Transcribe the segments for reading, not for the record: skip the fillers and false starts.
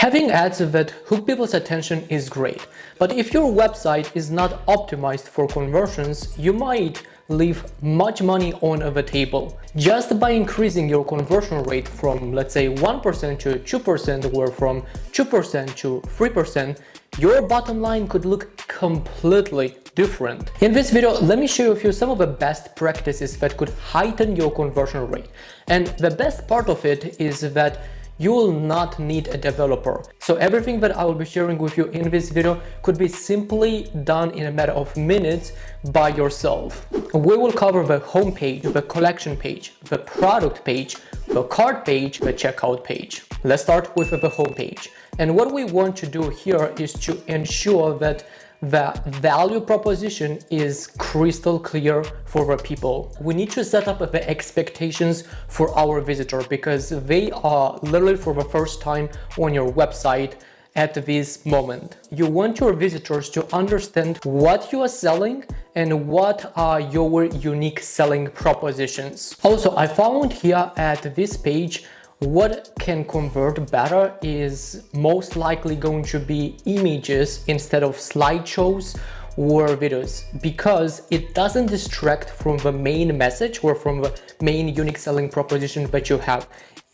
Having ads that hook people's attention is great, but if your website is not optimized for conversions, you might leave much money on the table. Just by increasing your conversion rate from, let's say, 1% to 2% or from 2% to 3%, your bottom line could look completely different. In this video, let me show you some of the best practices that could heighten your conversion rate. And the best part of it is that you will not need a developer. So everything that I will be sharing with you in this video could be simply done in a matter of minutes by yourself. We will cover the home page, the collection page, the product page, the cart page, the checkout page. Let's start with the home page. And what we want to do here is to ensure that the value proposition is crystal clear for the people. We need to set up the expectations for our visitor because they are literally for the first time on your website at this moment. You want your visitors to understand what you are selling and what are your unique selling propositions. Also, I found here at this page what can convert better is most likely going to be images instead of slideshows or videos, because it doesn't distract from the main message or from the main unique selling proposition that you have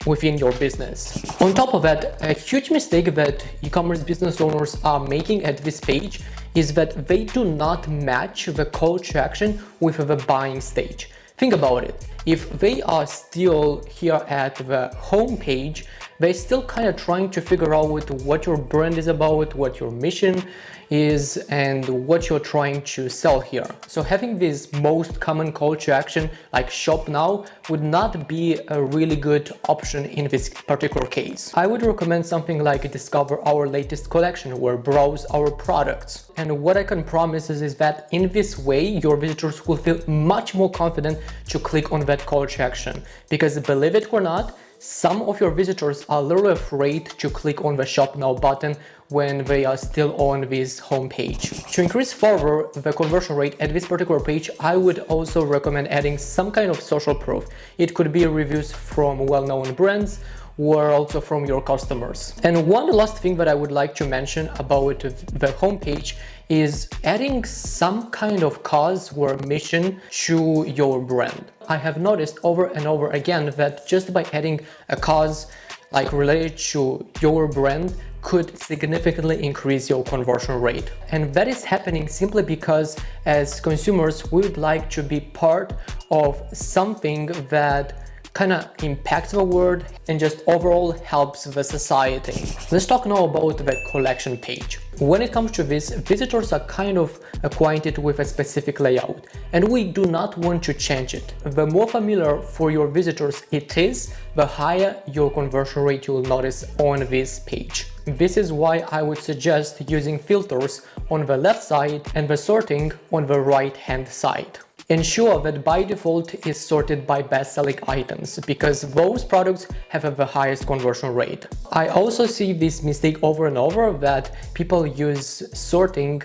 within your business. On top of that, a huge mistake that e-commerce business owners are making at this page is that they do not match the call to action with the buying stage. Think about it. If they are still here at the home page, they're still kind of trying to figure out what your brand is about, what your mission is, and what you're trying to sell here. So having this most common call to action like shop now would not be a really good option in this particular case. I would recommend something like discover our latest collection or browse our products. And what I can promise is that in this way, your visitors will feel much more confident to click on that call to action, because believe it or not, some of your visitors are a little afraid to click on the shop now button when they are still on this home page. To increase further the conversion rate at this particular page, I would also recommend adding some kind of social proof. It could be reviews from well-known brands or also from your customers. And one last thing that I would like to mention about the homepage is adding some kind of cause or mission to your brand. I have noticed over and over again that just by adding a cause like related to your brand could significantly increase your conversion rate. And that is happening simply because as consumers, we would like to be part of something that kind of impacts the world and just overall helps the society. Let's talk now about the collection page. When it comes to this, visitors are kind of acquainted with a specific layout, and we do not want to change it. The more familiar for your visitors it is, the higher your conversion rate you will notice on this page. This is why I would suggest using filters on the left side and the sorting on the right hand side. Ensure that by default is sorted by best-selling items, because those products have the highest conversion rate. I also see this mistake over and over that people use sorting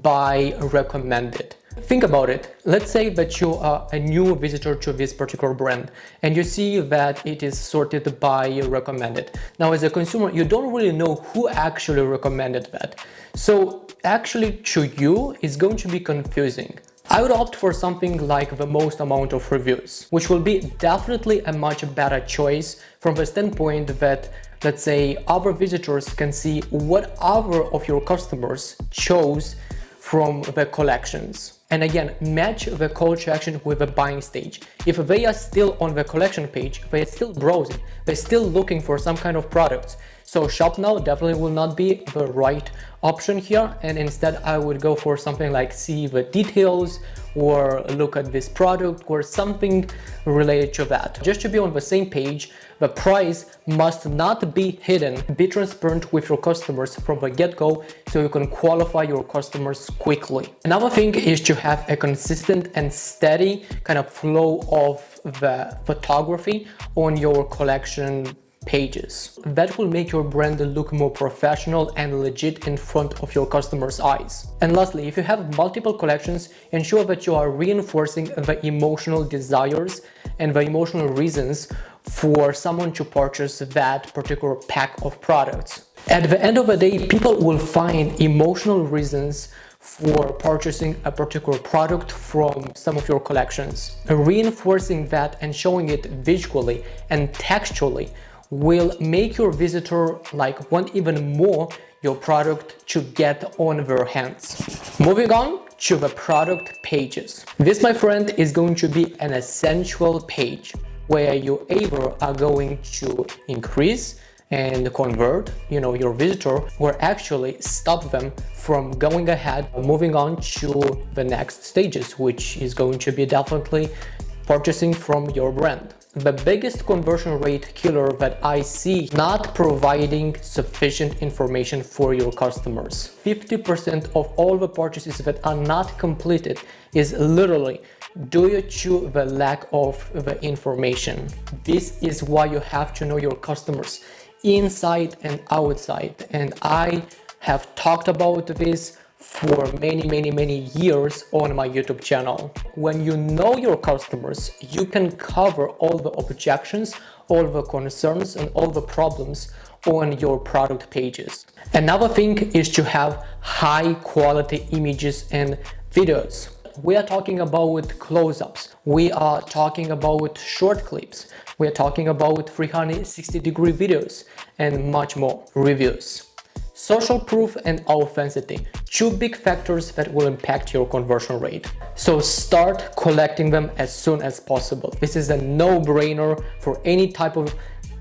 by recommended. Think about it. Let's say that you are a new visitor to this particular brand and you see that it is sorted by recommended. Now, as a consumer, you don't really know who actually recommended that. So actually to you, it's going to be confusing. I would opt for something like the most amount of reviews, which will be definitely a much better choice from the standpoint that, let's say, other visitors can see what other of your customers chose from the collections. And again, match the call to action with the buying stage. If they are still on the collection page, they're still browsing, they're still looking for some kind of products. So shop now definitely will not be the right option here, and instead I would go for something like see the details or look at this product or something related to that. Just to be on the same page, the price must not be hidden. Be transparent with your customers from the get-go so you can qualify your customers quickly. Another thing is to have a consistent and steady kind of flow of the photography on your collection pages. That will make your brand look more professional and legit in front of your customers' eyes. And lastly, if you have multiple collections, ensure that you are reinforcing the emotional desires and the emotional reasons for someone to purchase that particular pack of products. At the end of the day, people will find emotional reasons for purchasing a particular product from some of your collections. Reinforcing that and showing it visually and textually will make your visitor want even more your product to get on their hands. Moving on to the product pages. This, my friend, is going to be an essential page where you either are going to increase and convert your visitor, or actually stop them from going ahead, moving on to the next stages, which is going to be definitely purchasing from your brand. The biggest conversion rate killer that I see, not providing sufficient information for your customers. 50% of all the purchases that are not completed is literally due to the lack of the information. This is why you have to know your customers inside and outside, and I have talked about this for many years on my YouTube channel. When you know your customers, you can cover all the objections, all the concerns, and all the problems on your product pages. Another thing is to have high quality images and videos. We are talking about close-ups, we are talking about short clips, we are talking about 360-degree videos, and much more. Reviews. Social proof and authenticity, two big factors that will impact your conversion rate. So start collecting them as soon as possible. This is a no-brainer for any type of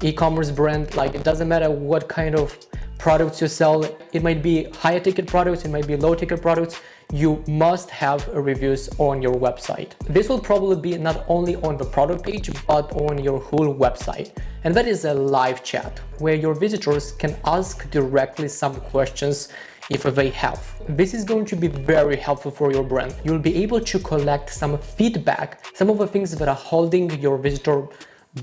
e-commerce brand. It doesn't matter what kind of products you sell. It might be higher ticket products, it might be low ticket products. You must have reviews on your website. This will probably be not only on the product page, but on your whole website. And that is a live chat where your visitors can ask directly some questions if they have. This is going to be very helpful for your brand. You'll be able to collect some feedback, some of the things that are holding your visitor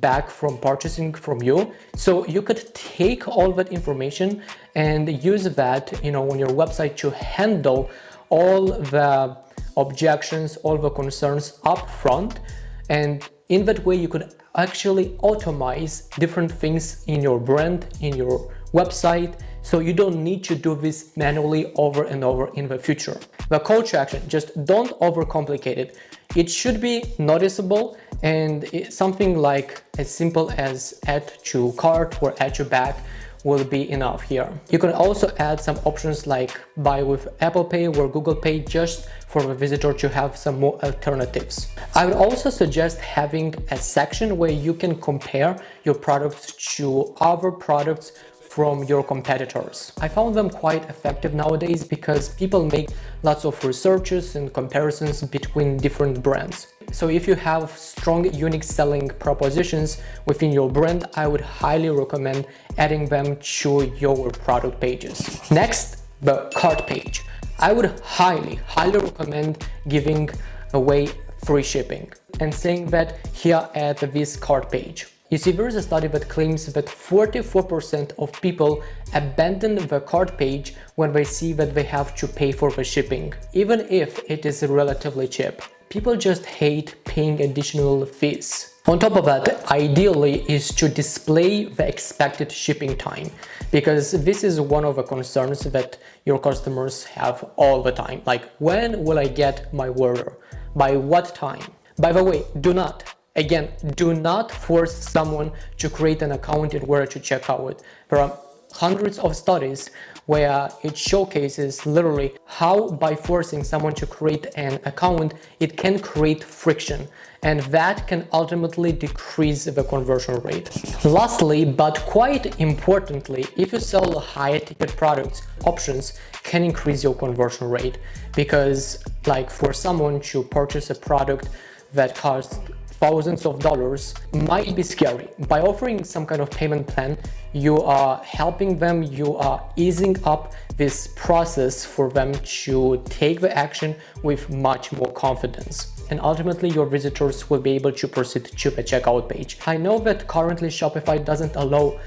back from purchasing from you. So you could take all that information and use that, on your website to handle all the objections, all the concerns up front. And in that way, you could actually automate different things in your brand, in your website, so you don't need to do this manually over and over in the future. The call to action, just don't overcomplicate it. It should be noticeable, and something like as simple as add to cart or add to bag will be enough here. You can also add some options like buy with Apple Pay or Google Pay, just for the visitor to have some more alternatives. I would also suggest having a section where you can compare your products to other products from your competitors. I found them quite effective nowadays because people make lots of researches and comparisons between different brands. So if you have strong, unique selling propositions within your brand, I would highly recommend adding them to your product pages. Next, the cart page. I would highly recommend giving away free shipping and saying that here at this cart page. You see, there is a study that claims that 44% of people abandon the cart page when they see that they have to pay for the shipping, even if it is relatively cheap. People just hate paying additional fees. On top of that, ideally is to display the expected shipping time, because this is one of the concerns that your customers have all the time. Like, when will I get my order? By what time? By the way, do not force someone to create an account in order to check out. There are hundreds of studies where it showcases literally how by forcing someone to create an account, it can create friction, and that can ultimately decrease the conversion rate. Lastly, but quite importantly, if you sell higher ticket products, options can increase your conversion rate, because like for someone to purchase a product that costs thousands of dollars might be scary. By offering some kind of payment plan, you are helping them, you are easing up this process for them to take the action with much more confidence. And ultimately, your visitors will be able to proceed to the checkout page. I know that currently Shopify doesn't allow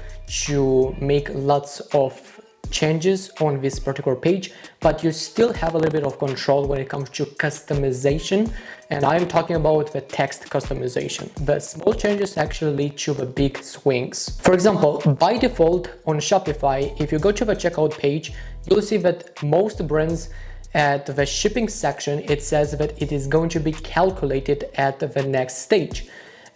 to make lots of changes on this particular page, but you still have a little bit of control when it comes to customization. And I'm talking about the text customization. The small changes actually lead to the big swings. For example, by default on Shopify, if you go to the checkout page, you'll see that most brands at the shipping section, it says that it is going to be calculated at the next stage.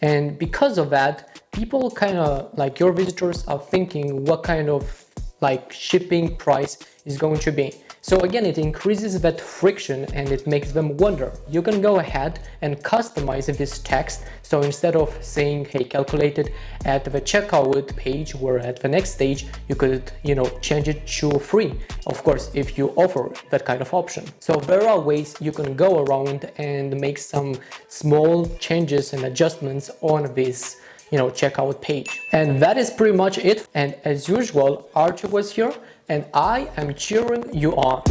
And because of that, people kind of like your visitors are thinking what kind of like shipping price is going to be. So again, it increases that friction and it makes them wonder. You can go ahead and customize this text. So instead of saying, hey, calculate it at the checkout page or at the next stage, you could, change it to free. Of course, if you offer that kind of option. So there are ways you can go around and make some small changes and adjustments on this checkout page. And that is pretty much it. And as usual, Archie was here and I am cheering you on.